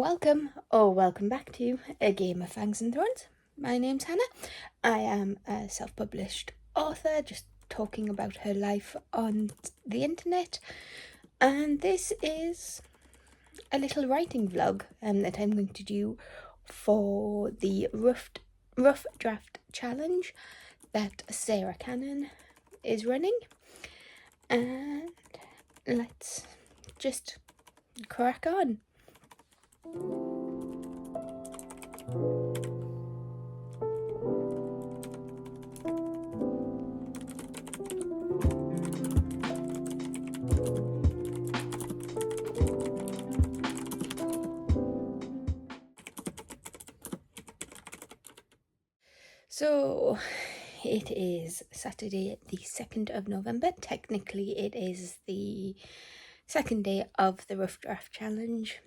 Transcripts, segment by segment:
Welcome back to A Game of Fangs and Thrones. My name's Hannah. I am a self-published author, just talking about her life on the internet. And this is a little writing vlog that I'm going to do for the rough draft challenge that Sarah Cannon is running. And let's just crack on. So, it is Saturday the 2nd of November. Technically, it is the second day of the Rough Draft Challenge.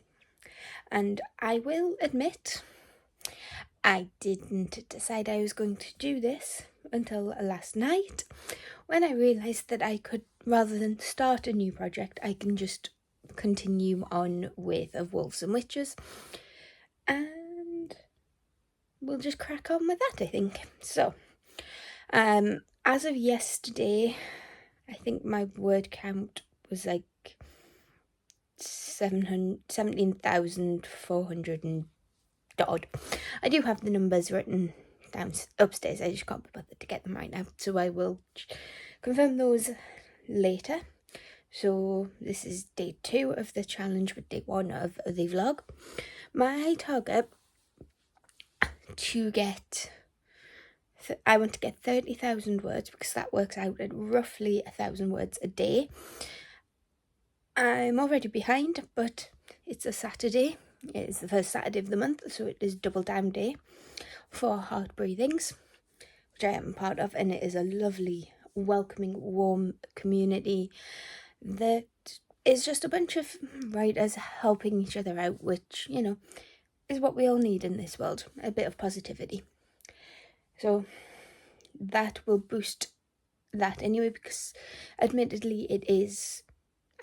And I will admit, I didn't decide I was going to do this until last night, when I realised that I could, rather than start a new project, I can just continue on with Of Wolves and Witches. And we'll just crack on with that, I think. So, as of yesterday, I think my word count was like 17,400 and odd. I do have the numbers written down upstairs, I just can't be bothered to get them right now, so I will confirm those later. So this is day 2 of the challenge with day 1 of the vlog. My target to get, I want to get 30,000 words, because that works out at roughly 1,000 words a day. I'm already behind, but it's a Saturday. It is the first Saturday of the month, so it is double down day for Heart Breathings, which I am part of, and it is a lovely, welcoming, warm community that is just a bunch of writers helping each other out, which, you know, is what we all need in this world, a bit of positivity. So that will boost that anyway, because admittedly it is,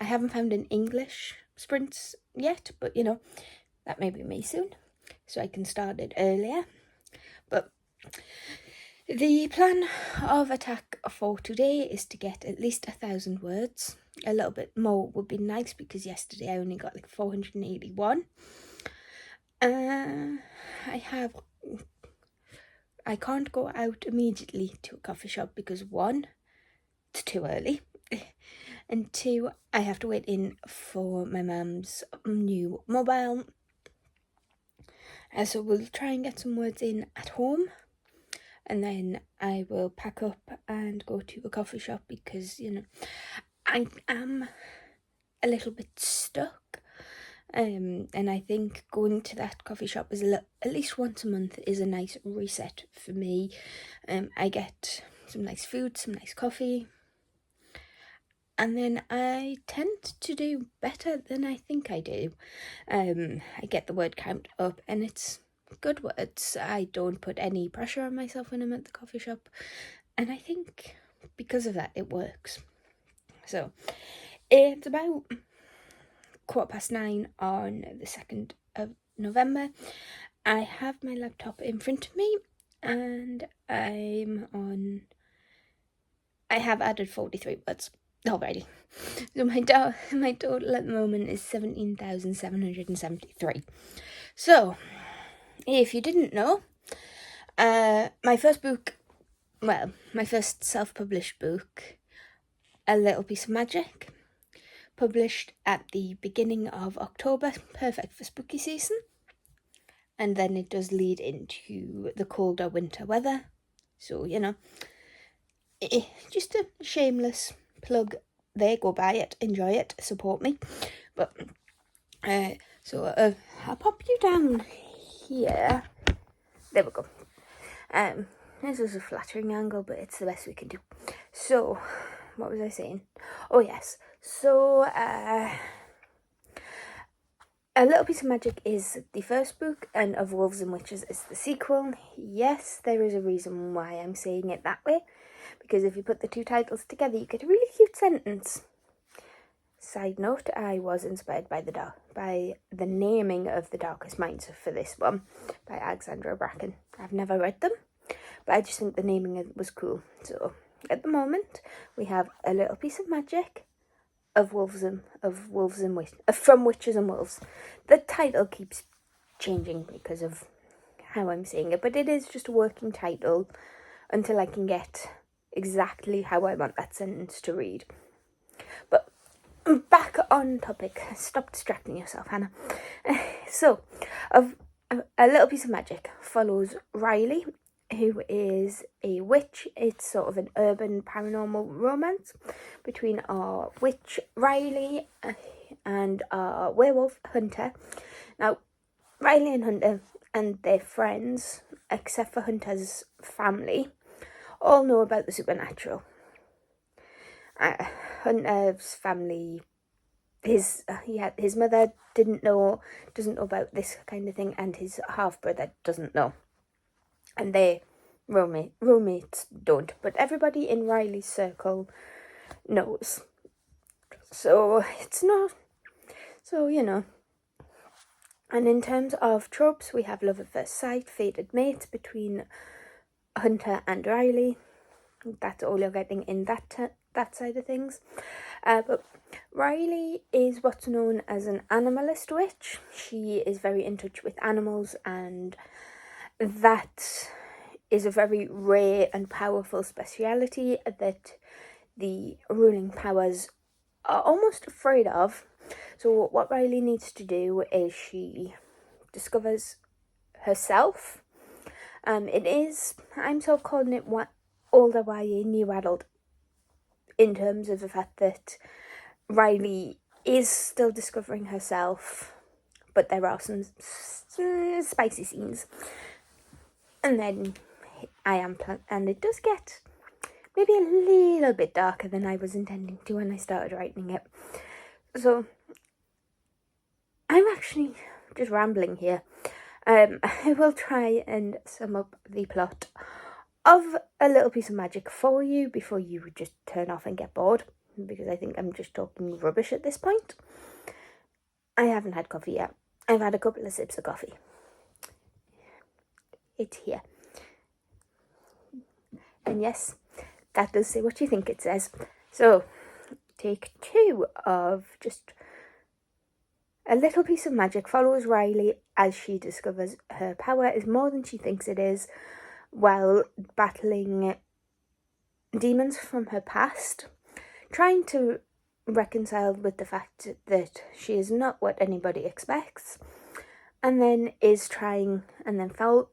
I haven't found an English sprints yet, but you know, that may be me soon, so I can start it earlier. But the plan of attack for today is to get at least 1,000 words. A little bit more would be nice, because yesterday I only got like 481. I can't go out immediately to a coffee shop because 1, it's too early, and 2, I have to wait in for my mum's new mobile. So we'll try and get some words in at home, and then I will pack up and go to a coffee shop, because, you know, I am a little bit stuck. And I think going to that coffee shop is at least once a month is a nice reset for me. I get some nice food, some nice coffee, and then I tend to do better than I think I do. I get the word count up, and it's good words. I don't put any pressure on myself when I'm at the coffee shop, and I think because of that it works. So it's about 9:15 on the 2nd of November. I have my laptop in front of me, and I have added 43 words already. So my total at the moment is 17,773. So, if you didn't know, my first self-published book, A Little Piece of Magic, published at the beginning of October, perfect for spooky season. And then it does lead into the colder winter weather. So, you know, just a shameless plug there. Go buy it, enjoy it, support me. But, I'll pop you down here. There we go. This is a flattering angle, but it's the best we can do. So, what was I saying? Oh, yes. So, A Little Piece of Magic is the first book, and Of Wolves and Witches is the sequel. Yes, there is a reason why I'm saying it that way, because if you put the two titles together, you get a really cute sentence. side note, I was inspired by the naming of The Darkest Minds for this one by Alexandra Bracken. I've never read them, but I just think the naming was cool. So at the moment, we have A Little Piece of Magic from Witches and Wolves. The title keeps changing because of how I'm saying it, but it is just a working title until I can get exactly how I want that sentence to read. But back on topic. Stop distracting yourself, Hannah. So, A Little Piece of Magic follows Riley, who is a witch. It's sort of an urban paranormal romance between our witch Riley and our werewolf Hunter. Now, Riley and Hunter and their friends, except for Hunter's family, all know about the supernatural. Hunter's family, his mother doesn't know about this kind of thing, and his half brother doesn't know, and their roommates don't. But everybody in Riley's circle knows. So it's not. So And in terms of tropes, we have love at first sight, fated mates between Hunter and Riley. That's all you're getting in that side of things. But Riley is what's known as an animalist witch. She is very in touch with animals, and that is a very rare and powerful speciality that the ruling powers are almost afraid of. So what Riley needs to do is she discovers herself. I'm sort of calling it older YA, new adult, in terms of the fact that Riley is still discovering herself, but there are some spicy scenes. And then and it does get maybe a little bit darker than I was intending to when I started writing it. So I'm actually just rambling here. I will try and sum up the plot of A Little Piece of Magic for you before you would just turn off and get bored, because I think I'm just talking rubbish at this point. I haven't had coffee yet. I've had a couple of sips of coffee. It's here. And yes, that does say what you think it says. So, take 2 of just A Little Piece of Magic follows Riley as she discovers her power is more than she thinks it is, while battling demons from her past, trying to reconcile with the fact that she is not what anybody expects, and then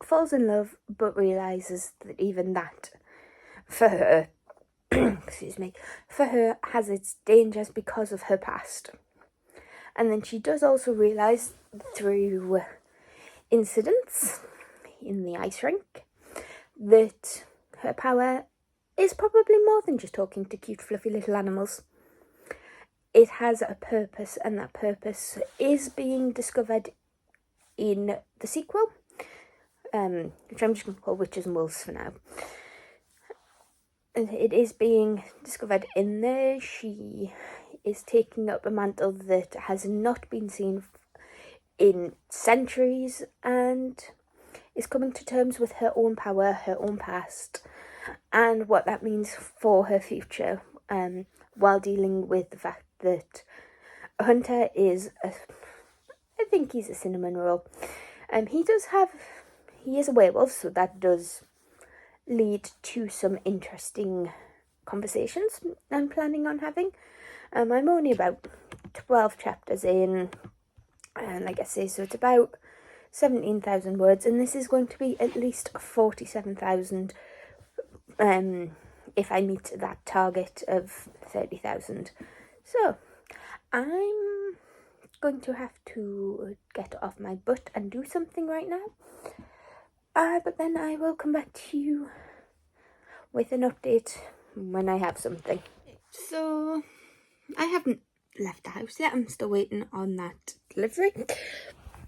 falls in love, but realizes that even that, for her, for her has its dangers because of her past. And then she does also realize through incidents in the ice rink that her power is probably more than just talking to cute fluffy little animals. It has a purpose, and that purpose is being discovered in the sequel, which I'm just going to call Witches and Wolves for now. And it is being discovered in there. She is taking up a mantle that has not been seen in centuries, and is coming to terms with her own power, her own past, and what that means for her future, while dealing with the fact that Hunter is I think he's a cinnamon roll. He is a werewolf, so that does lead to some interesting conversations I'm planning on having. I'm only about 12 chapters in, and like I say, so it's about 17,000 words, and this is going to be at least 47,000 if I meet that target of 30,000. So I'm going to have to get off my butt and do something right now, but then I will come back to you with an update when I have something. So I haven't left the house yet. I'm still waiting on that delivery,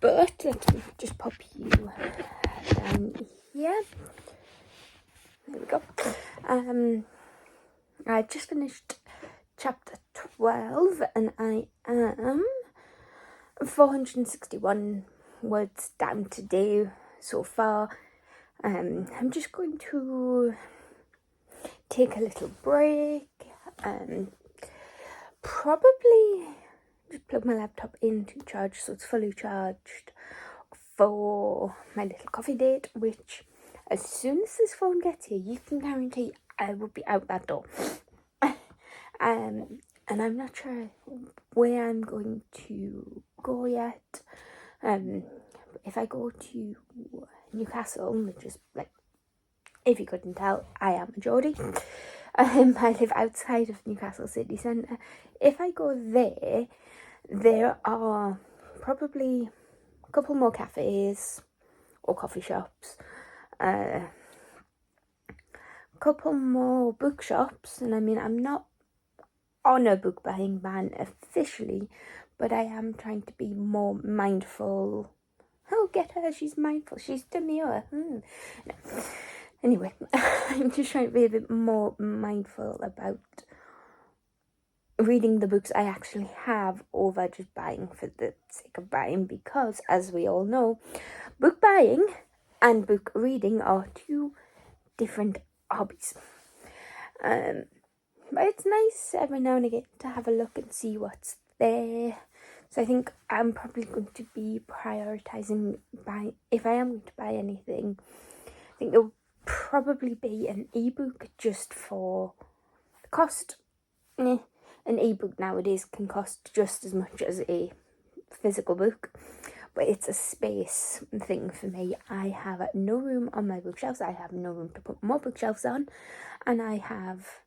but let me just pop you down here. There we go. I just finished chapter 12 and I am 461 words down to do so far. I'm just going to take a little break and probably just plug my laptop into charge so it's fully charged for my little coffee date, which as soon as this phone gets here, you can guarantee I will be out that door. And I'm not sure where I'm going to go yet. If I go to Newcastle, which is like, if you couldn't tell, I am a Geordie. I live outside of Newcastle city centre. If I go there, there are probably a couple more cafes or coffee shops, a couple more bookshops, and I mean, I'm not on a book buying ban officially, but I am trying to be more mindful. Oh, get her, she's mindful, she's demure. No. Anyway, I'm just trying to be a bit more mindful about reading the books I actually have over just buying for the sake of buying, because as we all know, book buying and book reading are two different hobbies. But it's nice every now and again to have a look and see what's there. So I think I'm probably going to be prioritising if I am going to buy anything, I think there'll probably be an ebook just for the cost. An ebook nowadays can cost just as much as a physical book, but it's a space thing for me. I have no room on my bookshelves. I have no room to put more bookshelves on, and I have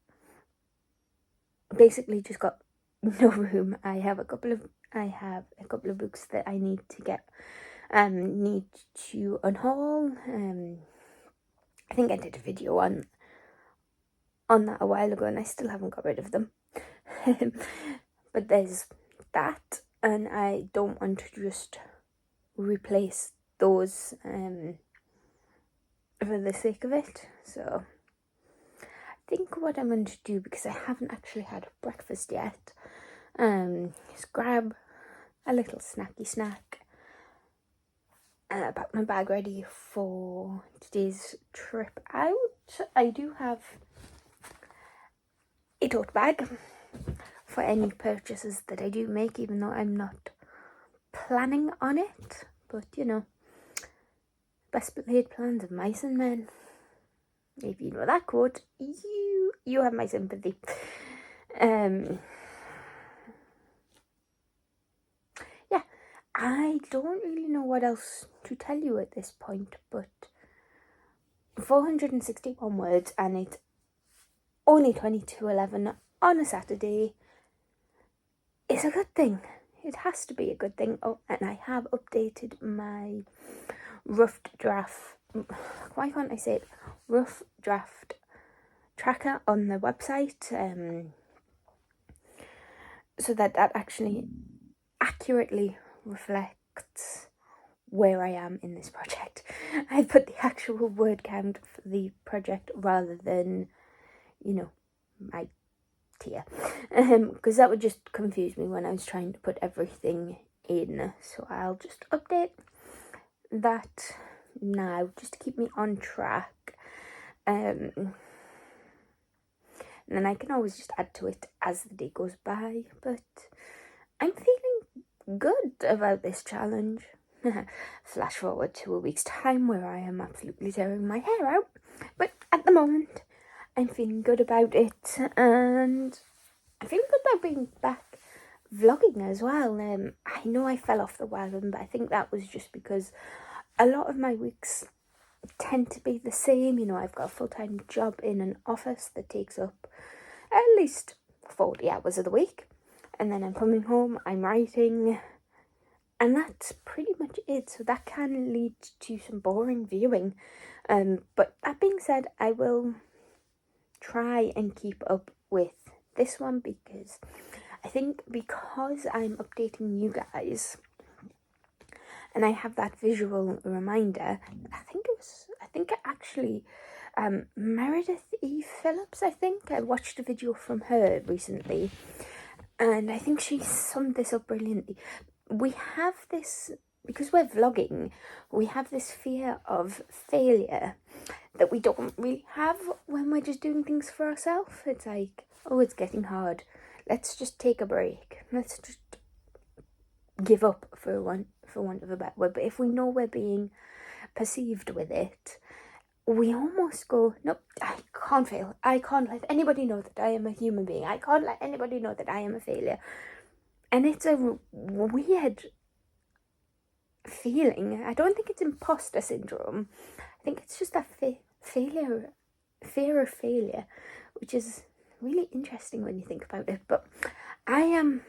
basically just got no room. I have a couple of books that I need to get need to unhaul. I think I did a video on that a while ago, and I still haven't got rid of them. But there's that, and I don't want to just replace those for the sake of it. So I think what I'm going to do, because I haven't actually had breakfast yet, is grab a little snacky snack, pack my bag ready for today's trip out. I do have a tote bag for any purchases that I do make, even though I'm not planning on it. But you know, best laid plans of mice and men. If you know that quote, you have my sympathy. Yeah, I don't really know what else to tell you at this point, but 461 words, and it's only 22:11 on a Saturday. It's a good thing. It has to be a good thing. Oh, and I have updated my rough draft. Why can't I say it? Rough draft tracker on the website, so that actually accurately reflects where I am in this project. I put the actual word count for the project rather than, you know, my tier, because that would just confuse me when I was trying to put everything in. So I'll just update that now just to keep me on track, and then I can always just add to it as the day goes by. But I'm feeling good about this challenge. Flash forward to a week's time where I am absolutely tearing my hair out, but at the moment I'm feeling good about it, and I feel good about being back vlogging as well. I know I fell off the wagon, but I think that was just because a lot of my weeks tend to be the same. You know, I've got a full-time job in an office that takes up at least 40 hours of the week, and then I'm coming home, I'm writing, and that's pretty much it. So that can lead to some boring viewing, but that being said, I will try and keep up with this one, because I think because I'm updating you guys and I have that visual reminder, I think it actually Meredith E. Phillips, I think. I watched a video from her recently, and I think she summed this up brilliantly. We have this, because we're vlogging, we have this fear of failure that we don't really have when we're just doing things for ourselves. It's like, oh, it's getting hard. Let's just take a break. Let's just give up, for want of a better word. But if we know we're being perceived with it, we almost go, nope, I can't fail. I can't let anybody know that I am a human being. I can't let anybody know that I am a failure. And it's a weird feeling. I don't think it's imposter syndrome. I think it's just a fear of failure, which is really interesting when you think about it. But I am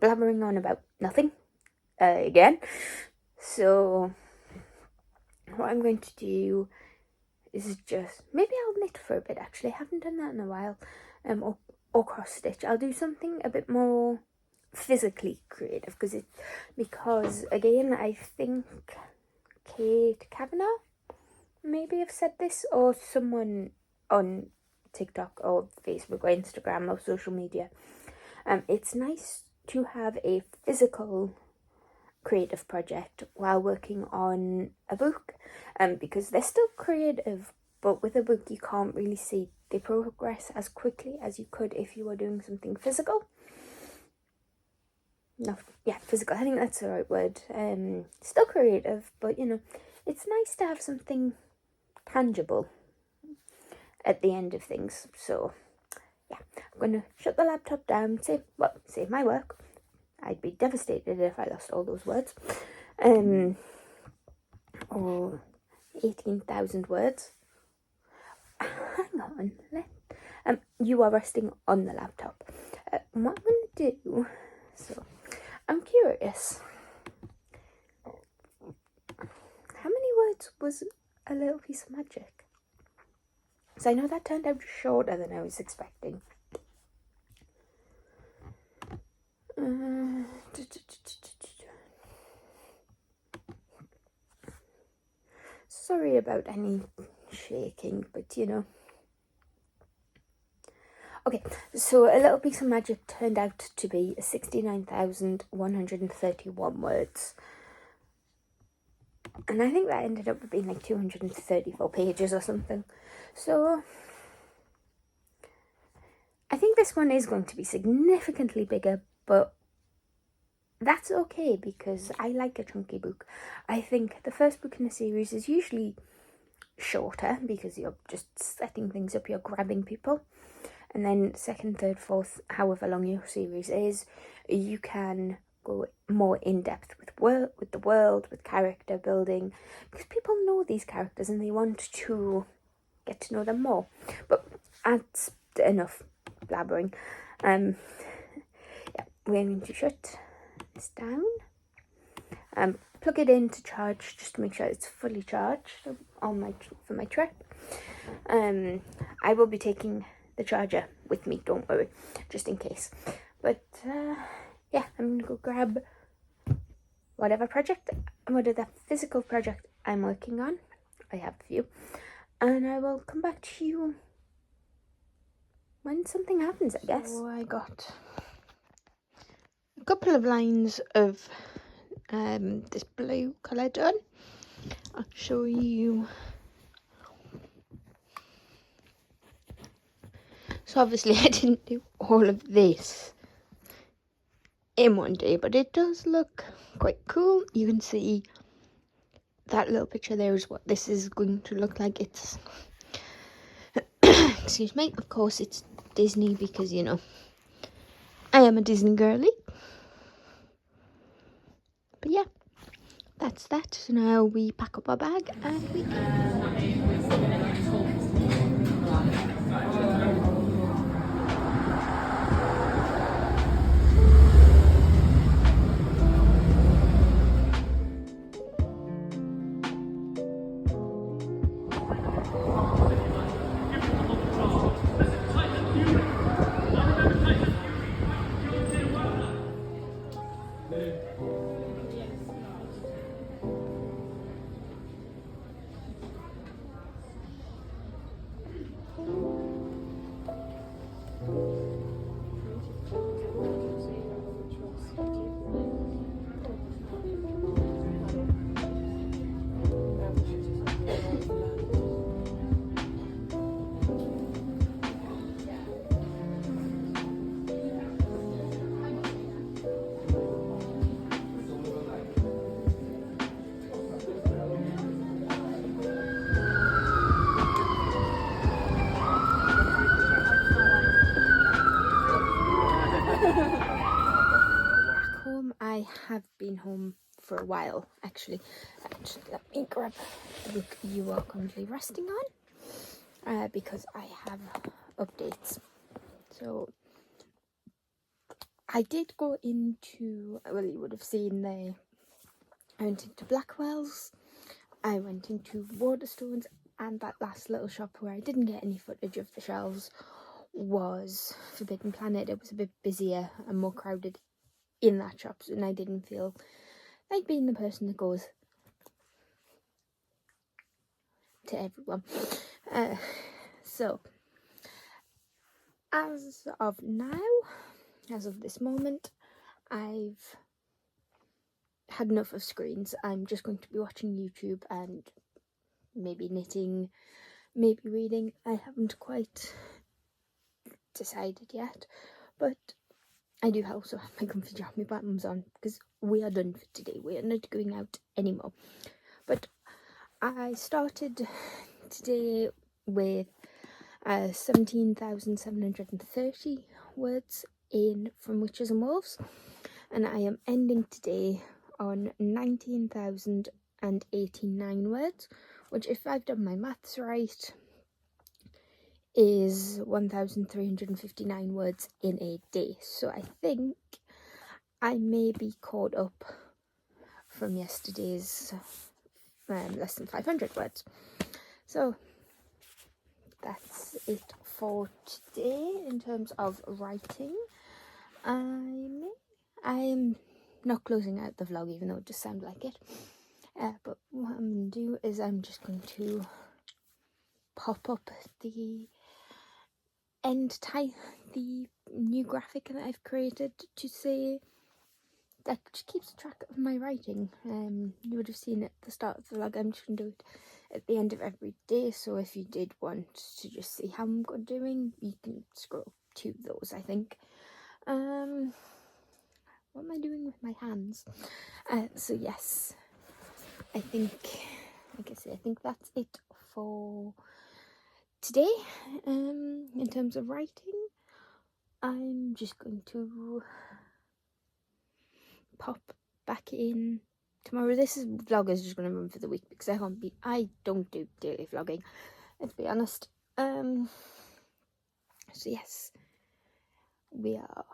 blabbering on about nothing again. So what I'm going to do is just, maybe I'll knit for a bit actually. I haven't done that in a while. Or cross stitch. I'll do something a bit more physically creative because again, I think Kate Kavanagh maybe have said this, or someone on TikTok or Facebook or Instagram or social media. It's nice to have a physical creative project while working on a book, because they're still creative, but with a book you can't really see the progress as quickly as you could if you were doing something physical. Physical, I think that's the right word. Still creative, but you know, it's nice to have something tangible at the end of things. So yeah, I'm going to shut the laptop down, save my work. I'd be devastated if I lost all those words. Or 18,000 words. Hang on. You are resting on the laptop. What I'm going to do, so I'm curious. How many words was A Little Piece of Magic? So I know that turned out shorter than I was expecting. Sorry about any shaking, but you know. Okay, so A Little Piece of Magic turned out to be 69,131 words. And I think that ended up being like 234 pages or something. So I think this one is going to be significantly bigger, but that's okay because I like a chunky book. I think the first book in a series is usually shorter because you're just setting things up, you're grabbing people. And then second, third, fourth, however long your series is, you can go more in depth with the world, with character building, because people know these characters and they want to get to know them more. But that's enough blabbering. We're going to shut this down. Plug it in to charge just to make sure it's fully charged for my trip. I will be taking the charger with me, don't worry, just in case. But I'm gonna go grab whatever physical project I'm working on. I have a few, and I will come back to you when something happens, I guess. So I got a couple of lines of this blue colour done. I'll show you. So obviously I didn't do all of this in one day, but it does look quite cool. You can see that little picture there is what this is going to look like. It's excuse me, of course it's Disney because, you know, I am a Disney girly. But yeah, that's that. So now we pack up our bag and we home for a while, actually. And let me grab the book you are currently resting on, because I have updates. So I did go into, well, you would have seen I went into Blackwell's, I went into Waterstones, and that last little shop where I didn't get any footage of the shelves was Forbidden Planet. It was a bit busier and more crowded in that shop, and I didn't feel like being the person that goes to everyone. So as of now, as of this moment, I've had enough of screens. I'm just going to be watching YouTube and maybe knitting, maybe reading. I haven't quite decided yet, but I do also have my comfy jammy bottoms on because we are done for today. We are not going out anymore. But I started today with 17,730 words in From Witches and Wolves, and I am ending today on 19,089 words, which, if I've done my maths right, is 1,359 words in a day. So I think I may be caught up from yesterday's less than 500 words. So that's it for today in terms of writing. I'm not closing out the vlog, even though it just sounds like it. But what I'm going to do is I'm just going to pop up the end type, the new graphic that I've created to say that keeps track of my writing. You would have seen it at the start of the vlog. I'm just going to do it at the end of every day, so if you did want to just see how I'm doing, you can scroll to those, I think. What am I doing with my hands? So yes, I think, like I say, I think that's it for today. In terms of writing, I'm just going to pop back in tomorrow. This vlog is just going to run for the week because I don't do daily vlogging, let's be honest. So yes, we are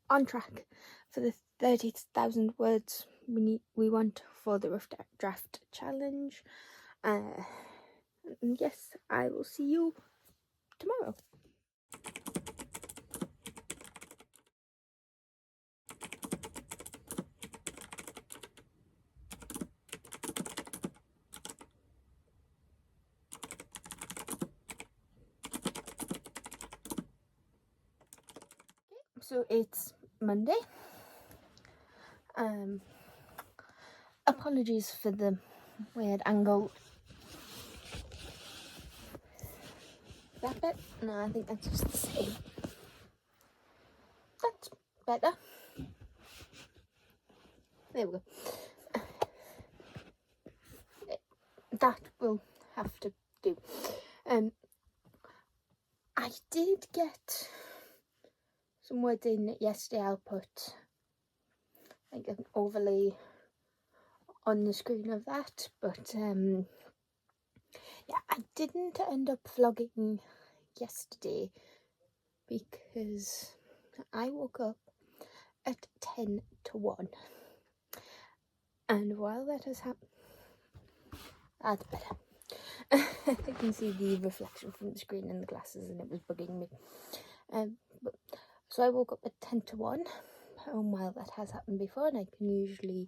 on track for the 30,000 words we want for the rough draft challenge. And yes, I will see you tomorrow. So it's Monday. Apologies for the weird angle. That bit? No, I think that's just the same. That's better. There we go. That will have to do. I did get some words in yesterday. I'll put like an overlay on the screen of that, but yeah, I didn't end up vlogging yesterday because I woke up at 10 to 1, and while that has happened, that's better. I can see the reflection from the screen in the glasses and it was bugging me. So I woke up at 10 to 1, and while that has happened before and I can usually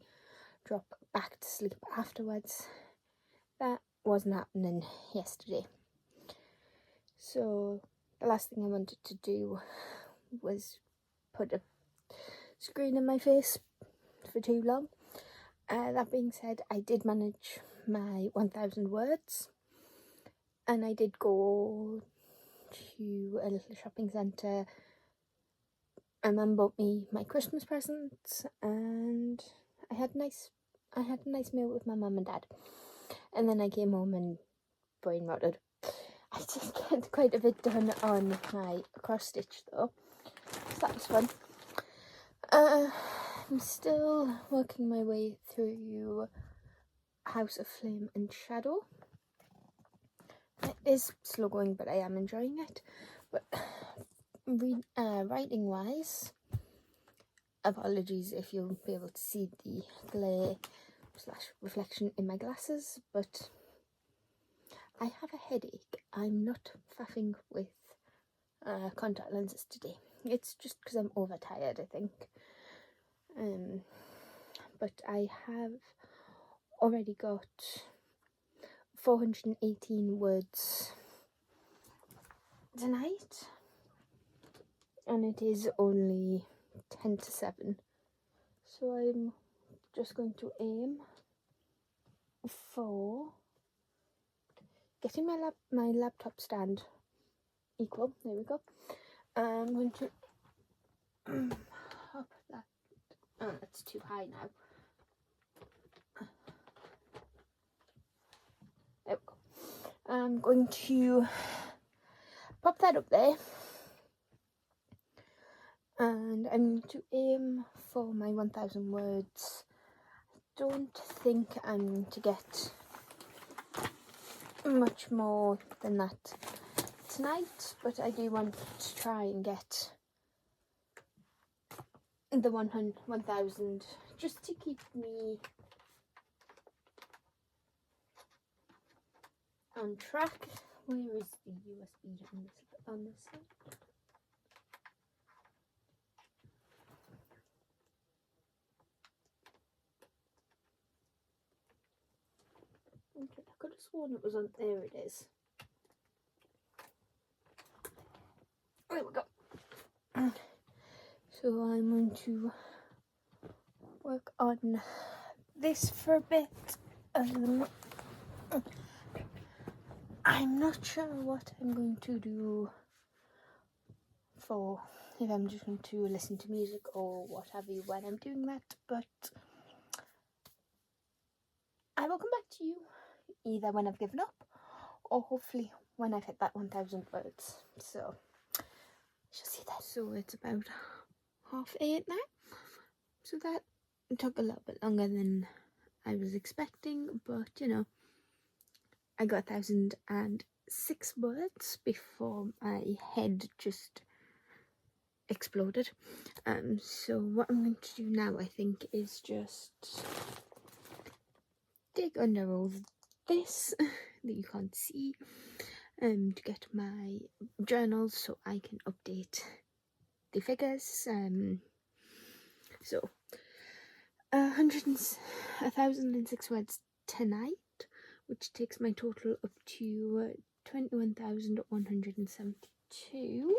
drop back to sleep afterwards, that wasn't happening yesterday. So the last thing I wanted to do was put a screen in my face for too long. That being said, I did manage my 1,000 words, and I did go to a little shopping centre, and Mum bought me my Christmas presents, and I had a nice meal with my mum and dad, and then I came home and brain rotted. I did get quite a bit done on my cross stitch though, so that was fun. I'm still working my way through House of Flame and Shadow. It is slow going, but I am enjoying it. But writing wise, apologies if you'll be able to see the glare / reflection in my glasses, but I have a headache. I'm not faffing with contact lenses today. It's just because I'm overtired, I think. But I have already got 418 words tonight, and it is only 10 to 7, so I'm just going to aim for getting my laptop stand equal. There we go. I'm going to up that. Oh, that's too high now. There we go. I'm going to pop that up there, and I'm going to aim for my 1,000 words. I don't think I'm going to get much more than that tonight, but I do want to try and get the 1,000 just to keep me on track. Where is the USB on this side? Okay, I could have sworn it was on. There it is. There we go. So I'm going to work on this for a bit. I'm not sure what I'm going to do for, if I'm just going to listen to music or what have you when I'm doing that, but I will come back to you either when I've given up or hopefully when I've hit that 1,000 words. So shall see that. So it's about 8:30 now, so that took a little bit longer than I was expecting, but you know, I got 1,006 words before my head just exploded. So what I'm going to do now, I think, is just dig under all this that you can't see, to get my journals so I can update the figures. So 1,006 words tonight, which takes my total up to 21,172.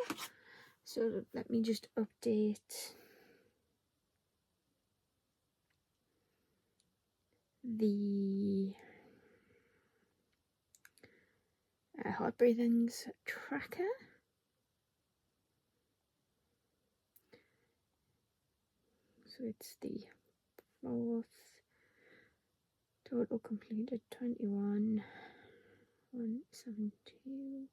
So let me just update the heart breathings tracker. So it's the 4th, total completed 21,172.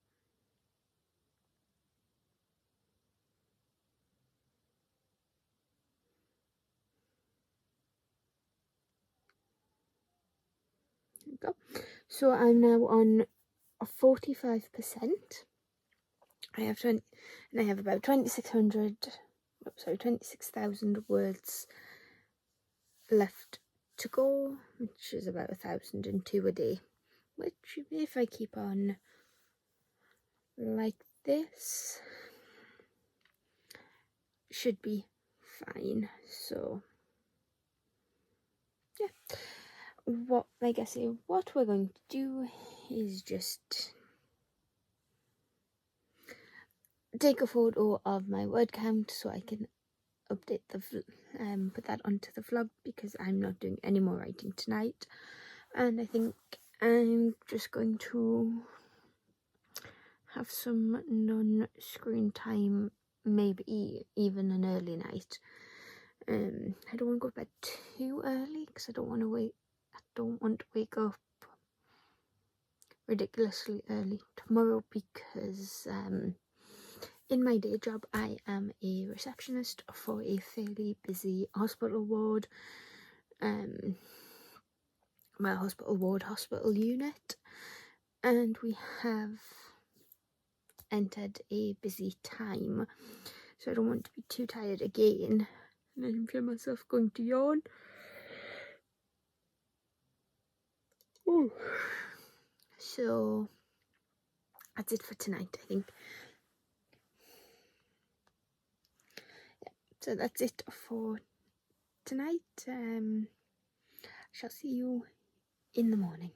There we go. So I'm now on 45%. I have about 26,000 words left to go, which is about 1,002 a day, which if I keep on like this should be fine. So yeah, what we're going to do is just take a photo of my word count so I can update put that onto the vlog, because I'm not doing any more writing tonight, and I think I'm just going to have some non-screen time, maybe even an early night. I don't want to go to bed too early because I don't want to wake up ridiculously early tomorrow, because in my day job, I am a receptionist for a fairly busy hospital ward. Hospital unit, and we have entered a busy time, so I don't want to be too tired again. And I can feel myself going to yawn. Ooh. So that's it for tonight, I think. So that's it for tonight. I shall see you in the morning.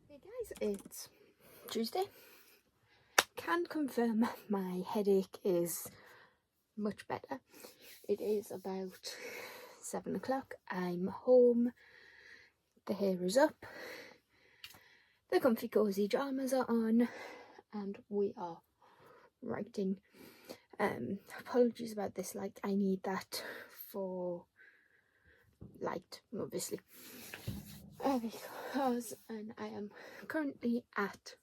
Hey guys, it's Tuesday. Can confirm my headache is much better. It is about 7 o'clock. I'm home. The hair is up. The comfy cozy dramas are on, and we are writing. Apologies about this light. I need that for light, obviously, because I am currently at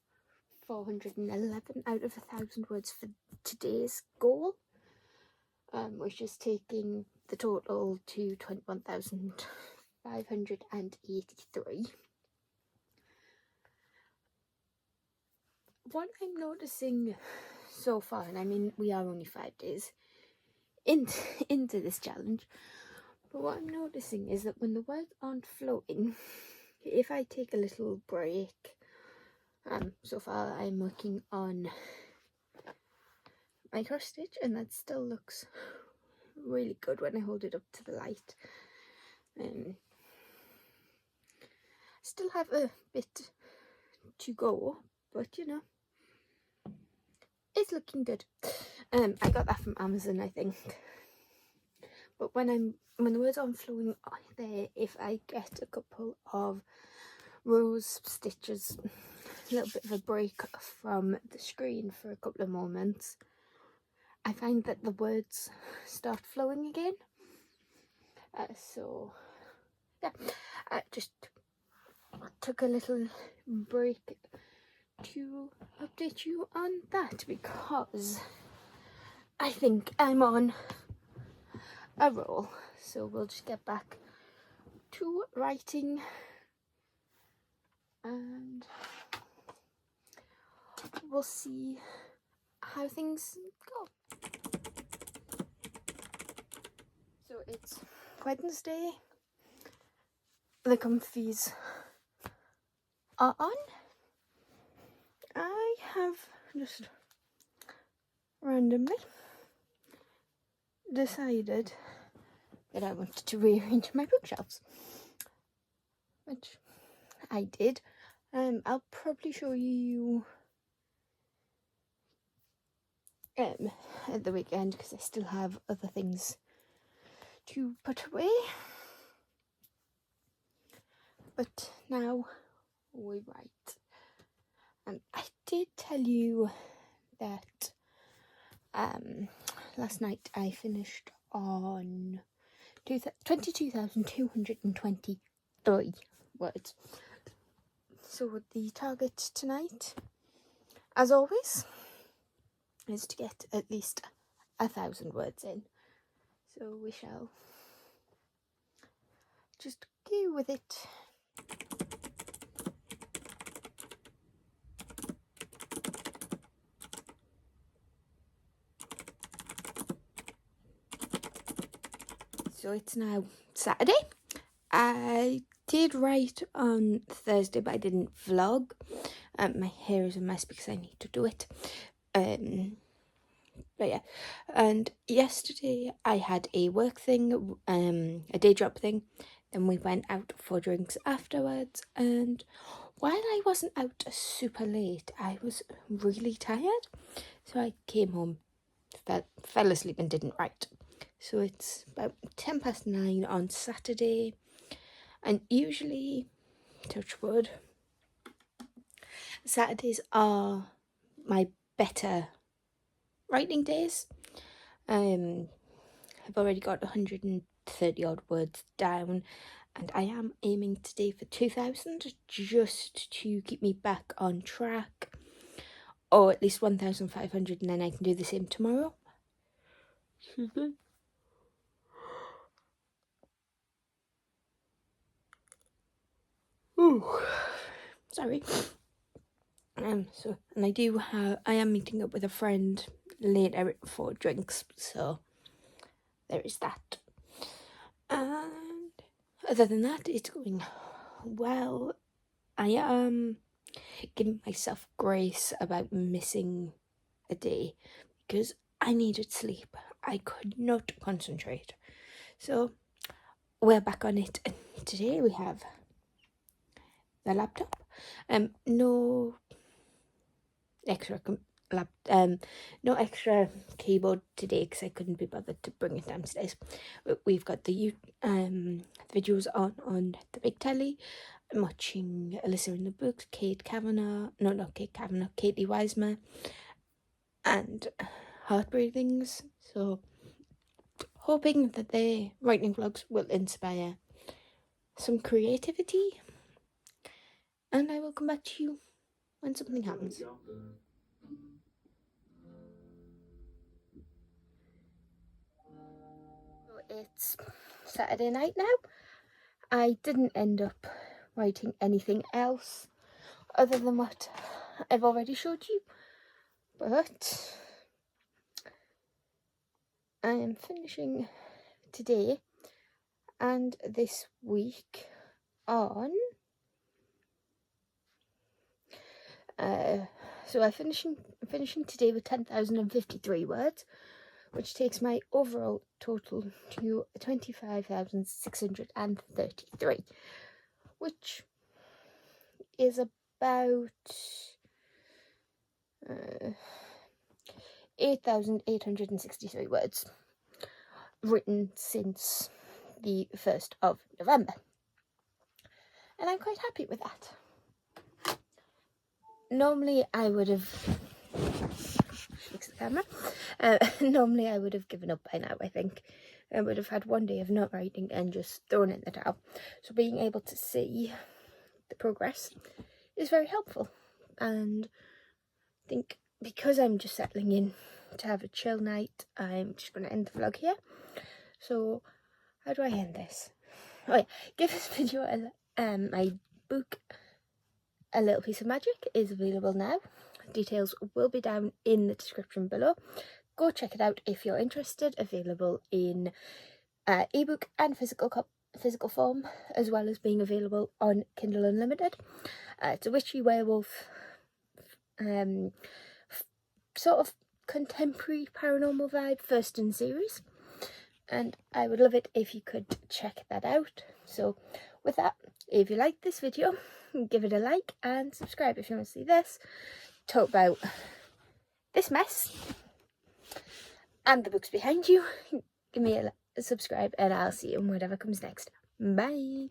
411 out of 1,000 words for today's goal, which is taking the total to 21,583. What I'm noticing so far, and I mean we are only 5 days into this challenge, but what I'm noticing is that when the words aren't flowing, if I take a little break, so far I'm working on my cross stitch, and that still looks really good when I hold it up to the light. Still have a bit to go, but you know, it's looking good. I got that from Amazon, I think. But when the words aren't flowing there, if I get a couple of rows, stitches, a little bit of a break from the screen for a couple of moments, I find that the words start flowing again. So yeah, I just took a little break to update you on that, because I think I'm on a roll. So we'll just get back to writing, and we'll see how things go. So it's Wednesday. The comfies are on. I have just randomly decided that I wanted to rearrange my bookshelves, which I did. I'll probably show you at the weekend, because I still have other things to put away. But now we write. I did tell you that last night I finished on 22,223 words. So the target tonight, as always, is to get at least 1,000 words in. So we shall just go with it. So it's now Saturday. I did write on Thursday, but I didn't vlog. My hair is a mess because I need to do it. But yeah, and yesterday I had a work thing, a day job thing. Then we went out for drinks afterwards, and while I wasn't out super late, I was really tired. So I came home, fell asleep and didn't write. So it's about 9:10 on Saturday, and usually, touch wood, Saturdays are my better writing days. I've already got 130 odd words down, and I am aiming today for 2,000, just to keep me back on track. or at least 1,500, and then I can do the same tomorrow. Excuse me. Ooh, sorry. So, and I am meeting up with a friend later for drinks, so there is that. And other than that, it's going well. I am giving myself grace about missing a day because I needed sleep. I could not concentrate. So we're back on it, and today we have the laptop. No extra no extra keyboard today because I couldn't be bothered to bring it downstairs. But we've got the videos on the big telly. I'm watching Alyssa in the Books, Katie Wiseman, and Heartbreathings. So hoping that the writing vlogs will inspire some creativity, and I will come back to you when something happens. So it's Saturday night now. I didn't end up writing anything else other than what I've already showed you, but I am finishing today and this week on so I'm finishing today with 10,053 words, which takes my overall total to 25,633, which is about 8,863 words written since the 1st of November. And I'm quite happy with that. Normally I would have fix the camera. Normally I would have given up by now, I think. I would have had one day of not writing and just thrown in the towel. So being able to see the progress is very helpful. And I think because I'm just settling in to have a chill night, I'm just going to end the vlog here. So how do I end this? Oh yeah, give this video my book A Little Piece of Magic is available now. Details will be down in the description below. Go check it out if you're interested. Available in ebook and physical form, as well as being available on Kindle Unlimited. It's a witchy werewolf sort of contemporary paranormal vibe, first in series, and I would love it if you could check that out. So with that, if you like this video, give it a like and subscribe if you want to see this. Talk about this mess and the books behind you. Give me a subscribe and I'll see you in whatever comes next. Bye.